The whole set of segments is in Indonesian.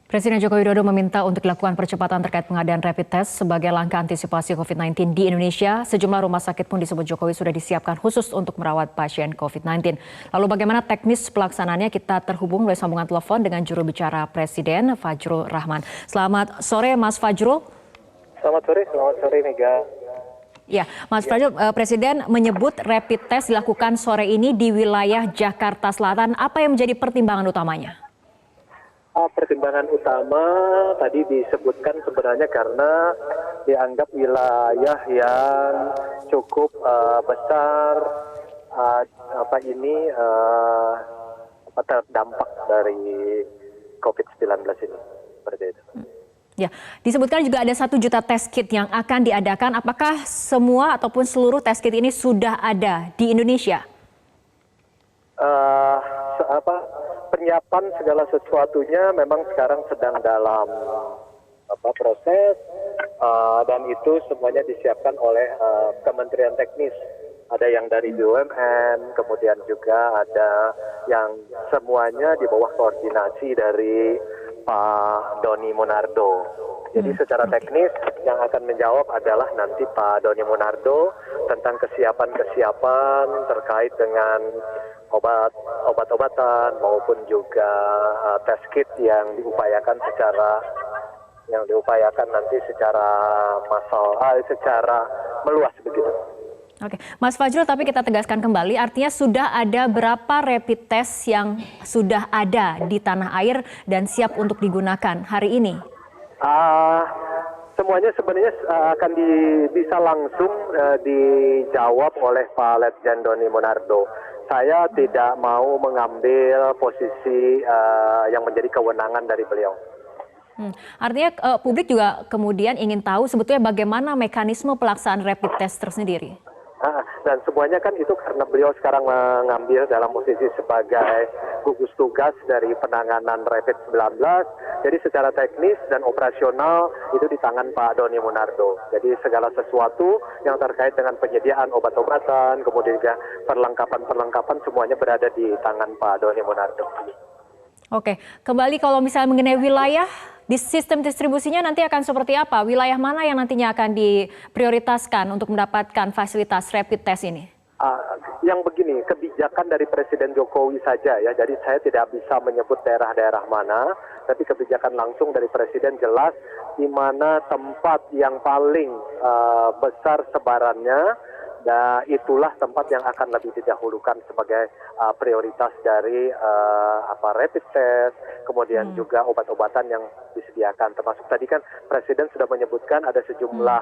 Presiden Joko Widodo meminta untuk dilakukan percepatan terkait pengadaan rapid test sebagai langkah antisipasi COVID-19 di Indonesia. Sejumlah rumah sakit pun disebut Jokowi sudah disiapkan khusus untuk merawat pasien COVID-19. Lalu bagaimana teknis pelaksanaannya? Kita terhubung melalui sambungan telepon dengan juru bicara Presiden, Fajrul Rahman. Selamat sore, Mas Fajrul. Selamat sore Mega. Ya, Mas Fajrul, Presiden menyebut rapid test dilakukan sore ini di wilayah Jakarta Selatan. Apa yang menjadi pertimbangan utamanya? Pertimbangan utama tadi disebutkan sebenarnya karena dianggap wilayah yang cukup besar terdampak dari COVID-19 ini. Seperti itu. Ya, disebutkan juga ada 1 juta test kit yang akan diadakan. Apakah semua ataupun seluruh test kit ini sudah ada di Indonesia? Penyiapan segala sesuatunya memang sekarang sedang dalam proses dan itu semuanya disiapkan oleh Kementerian Teknis. Ada yang dari BUMN, kemudian juga ada yang semuanya di bawah koordinasi dari Pak Doni Monardo. Jadi secara teknis yang akan menjawab adalah nanti Pak Doni Monardo tentang kesiapan terkait dengan obat-obatan maupun juga test kit yang diupayakan nanti secara massal, secara meluas begitu. Oke, Mas Fajrul, tapi kita tegaskan kembali, artinya sudah ada berapa rapid test yang sudah ada di tanah air dan siap untuk digunakan hari ini? Semuanya sebenarnya akan bisa langsung dijawab oleh Pak Letjen Doni Monardo. Saya tidak mau mengambil posisi yang menjadi kewenangan dari beliau. Artinya publik juga kemudian ingin tahu sebetulnya bagaimana mekanisme pelaksanaan rapid test tersendiri. Dan semuanya kan itu karena beliau sekarang mengambil dalam posisi sebagai gugus tugas dari penanganan COVID-19. Jadi secara teknis dan operasional itu di tangan Pak Doni Monardo. Jadi segala sesuatu yang terkait dengan penyediaan obat-obatan, kemudian juga perlengkapan semuanya berada di tangan Pak Doni Monardo. Oke, kembali kalau misalnya mengenai wilayah, di sistem distribusinya nanti akan seperti apa? Wilayah mana yang nantinya akan diprioritaskan untuk mendapatkan fasilitas rapid test ini? Yang begini, kebijakan dari Presiden Jokowi saja ya, jadi saya tidak bisa menyebut daerah-daerah mana, tapi kebijakan langsung dari Presiden jelas di mana tempat yang paling besar sebarannya. Nah, itulah tempat yang akan lebih didahulukan sebagai prioritas dari rapid test, kemudian juga obat-obatan yang disediakan. Termasuk tadi kan Presiden sudah menyebutkan ada sejumlah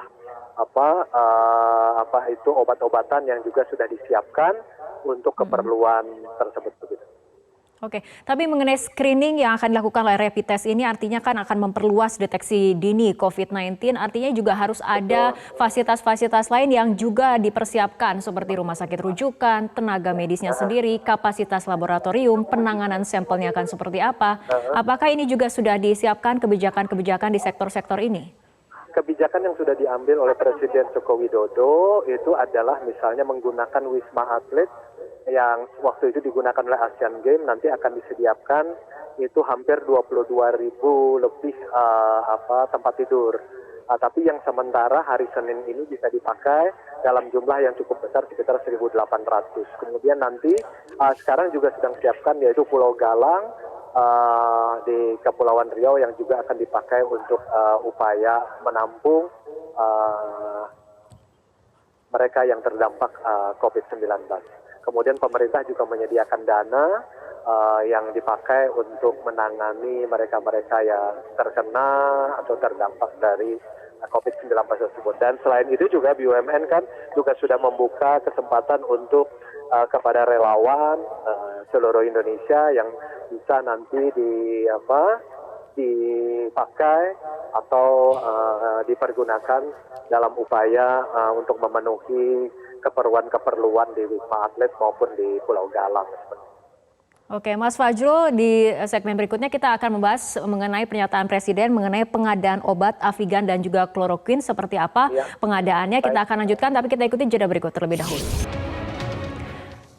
obat-obatan yang juga sudah disiapkan untuk keperluan tersebut begitu. Oke, tapi mengenai screening yang akan dilakukan oleh rapid test ini artinya kan akan memperluas deteksi dini COVID-19, artinya juga harus ada fasilitas-fasilitas lain yang juga dipersiapkan seperti rumah sakit rujukan, tenaga medisnya sendiri, kapasitas laboratorium, penanganan sampelnya akan seperti apa. Apakah ini juga sudah disiapkan kebijakan-kebijakan di sektor-sektor ini? Kebijakan yang sudah diambil oleh Presiden Joko Widodo itu adalah misalnya menggunakan Wisma Atlet yang waktu itu digunakan oleh Asian Games, nanti akan disediakan itu hampir 22.000 lebih tempat tidur. Tapi yang sementara hari Senin ini bisa dipakai dalam jumlah yang cukup besar sekitar 1.800. Kemudian nanti sekarang juga sedang siapkan yaitu Pulau Galang di Kepulauan Riau yang juga akan dipakai untuk upaya menampung mereka yang terdampak COVID-19. Kemudian pemerintah juga menyediakan dana yang dipakai untuk menangani mereka-mereka yang terkena atau terdampak dari COVID-19 tersebut. Dan selain itu juga BUMN kan juga sudah membuka kesempatan untuk kepada relawan seluruh Indonesia yang bisa nanti dipakai atau dipergunakan dalam upaya untuk memenuhi keperluan-keperluan di Wisma Atlet maupun di Pulau Galang. Oke, Mas Fajrul, di segmen berikutnya kita akan membahas mengenai pernyataan Presiden mengenai pengadaan obat Avigan dan juga kloroquine seperti apa pengadaannya. Kita akan lanjutkan, tapi kita ikuti jeda berikut terlebih dahulu.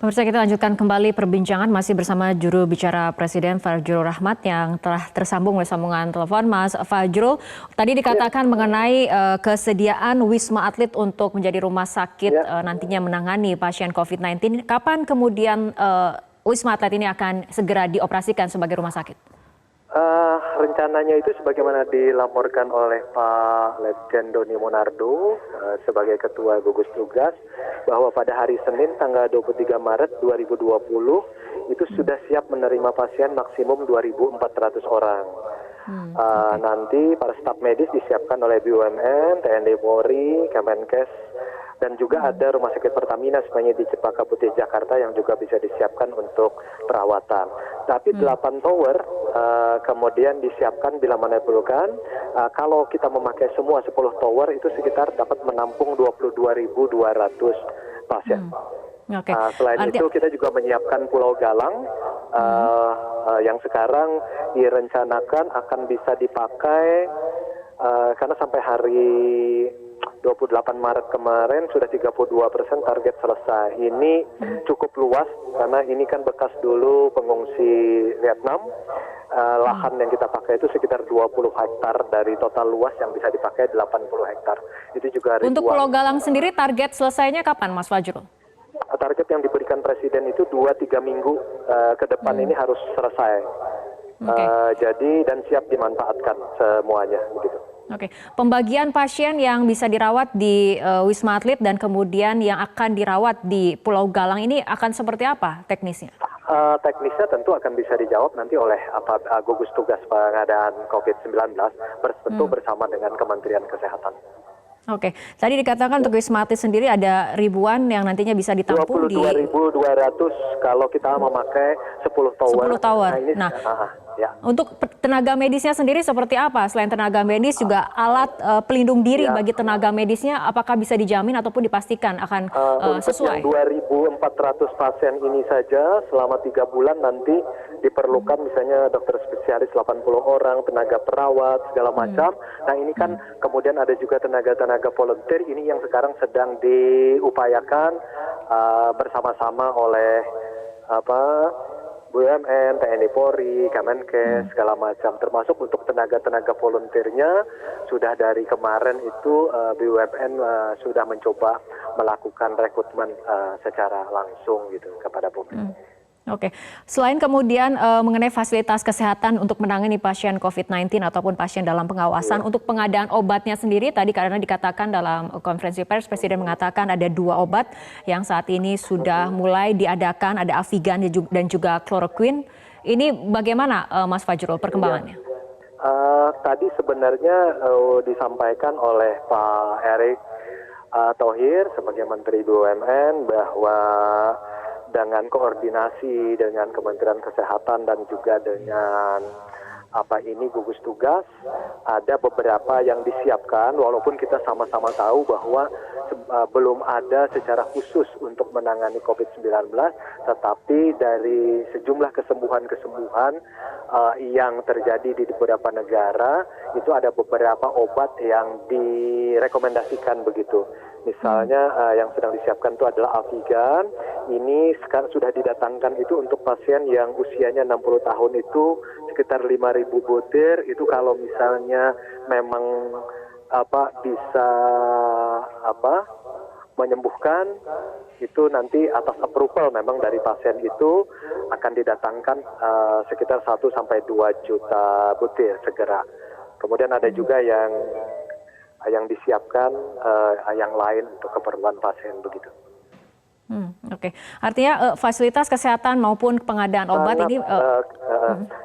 Pemirsa, kita lanjutkan kembali perbincangan masih bersama juru bicara Presiden Fajrul Rahmat yang telah tersambung melalui sambungan telepon. Mas Fajrul, tadi dikatakan mengenai kesediaan Wisma Atlet untuk menjadi rumah sakit nantinya menangani pasien COVID-19. Kapan kemudian Wisma Atlet ini akan segera dioperasikan sebagai rumah sakit? Rencananya itu sebagaimana dilaporkan oleh Pak Letjen Doni Monardo sebagai Ketua Gugus Tugas bahwa pada hari Senin tanggal 23 Maret 2020 itu sudah siap menerima pasien maksimum 2.400 orang. Nanti para staf medis disiapkan oleh BUMN, TNI Polri, Kemenkes, dan juga ada rumah sakit Pertamina sebenarnya di Cempaka Putih Jakarta yang juga bisa disiapkan untuk perawatan. Tapi 8 tower kemudian disiapkan bila mana diperlukan. Kalau kita memakai semua 10 tower itu sekitar dapat menampung 22.200 pasien. Selain itu kita juga menyiapkan Pulau Galang yang sekarang direncanakan akan bisa dipakai karena sampai hari 28 Maret kemarin sudah 32% target selesai. Ini cukup luas karena ini kan bekas dulu pengungsi Vietnam. Lahan yang kita pakai itu sekitar 20 hektar dari total luas yang bisa dipakai 80 hektar. Itu juga ribuan. Untuk Pulau Galang sendiri target selesainya kapan, Mas Fajrul? Target yang diberikan Presiden itu 2-3 minggu ke depan ini harus selesai. Jadi dan siap dimanfaatkan semuanya begitu. Oke, pembagian pasien yang bisa dirawat di Wisma Atlet dan kemudian yang akan dirawat di Pulau Galang ini akan seperti apa teknisnya? Teknisnya tentu akan bisa dijawab nanti oleh gugus tugas pengadaan COVID-19 tentu bersama dengan Kementerian Kesehatan. Oke, tadi dikatakan untuk Wisma Atlet sendiri ada ribuan yang nantinya bisa ditampung di 22.200 kalau kita memakai 10 tower. 10 tower. Nah, untuk tenaga medisnya sendiri seperti apa? Selain tenaga medis juga alat pelindung diri bagi tenaga medisnya apakah bisa dijamin ataupun dipastikan akan sesuai? Untuk yang 2.400 pasien ini saja selama 3 bulan nanti diperlukan misalnya dokter spesialis 80 orang, tenaga perawat segala macam. Nah ini kan kemudian ada juga tenaga volunteer ini yang sekarang sedang diupayakan bersama-sama oleh BUMN, TNI Polri, Kemenkes, segala macam. Termasuk untuk tenaga volunteernya sudah dari kemarin itu BUMN sudah mencoba melakukan rekrutmen secara langsung gitu kepada publik. Oke, selain kemudian mengenai fasilitas kesehatan untuk menangani pasien COVID-19 ataupun pasien dalam pengawasan, untuk pengadaan obatnya sendiri tadi karena dikatakan dalam konferensi pers Presiden mengatakan ada 2 obat yang saat ini sudah mulai diadakan, ada Avigan dan juga Chloroquine. Ini bagaimana Mas Fajrul perkembangannya? Tadi sebenarnya disampaikan oleh Pak Erick Thohir sebagai Menteri BUMN bahwa dengan koordinasi dengan Kementerian Kesehatan dan juga dengan gugus tugas ada beberapa yang disiapkan walaupun kita sama-sama tahu bahwa belum ada secara khusus untuk menangani COVID-19 tetapi dari sejumlah kesembuhan yang terjadi di beberapa negara itu ada beberapa obat yang direkomendasikan begitu. Misalnya yang sedang disiapkan itu adalah Avigan. Ini sekarang sudah didatangkan itu untuk pasien yang usianya 60 tahun itu sekitar 5.000 butir. Itu kalau misalnya memang bisa menyembuhkan itu nanti atas approval memang dari pasien itu akan didatangkan sekitar 1 sampai 2 juta butir segera. Kemudian ada juga yang disiapkan yang lain untuk keperluan pasien begitu. Oke. Artinya fasilitas kesehatan maupun pengadaan obat ini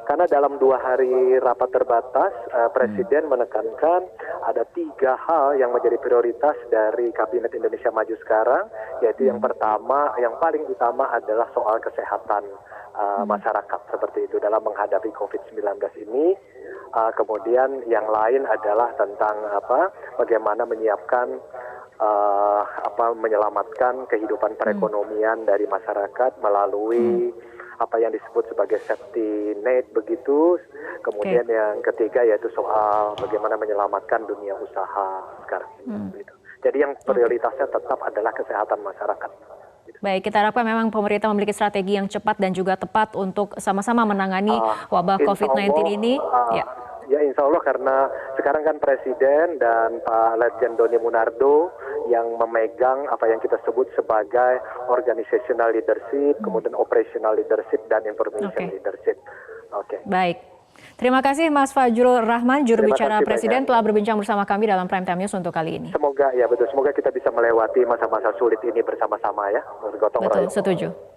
karena dalam 2 hari rapat terbatas Presiden menekankan ada 3 hal yang menjadi prioritas dari Kabinet Indonesia Maju sekarang, yaitu yang pertama, yang paling utama adalah soal kesehatan masyarakat seperti itu dalam menghadapi COVID-19 ini. Kemudian yang lain adalah tentang bagaimana menyiapkan menyelamatkan kehidupan perekonomian dari masyarakat melalui apa yang disebut sebagai safety net begitu. Kemudian yang ketiga yaitu soal bagaimana menyelamatkan dunia usaha sekarang. Gitu. Jadi yang prioritasnya tetap adalah kesehatan masyarakat. Baik, kita harapkan memang pemerintah memiliki strategi yang cepat dan juga tepat untuk sama-sama menangani wabah COVID-19 ini. Ya. Ya insya Allah, karena sekarang kan Presiden dan Pak Letjen Doni Munardo yang memegang apa yang kita sebut sebagai organizational leadership, kemudian operational leadership dan information leadership. Baik. Terima kasih Mas Fajrul Rahman, juru Terima bicara kasih Presiden, banyak. telah berbincang bersama kami dalam Prime Time News untuk kali ini. Semoga kita bisa melewati masa-masa sulit ini bersama-sama ya, bergotong Betul, royong. setuju.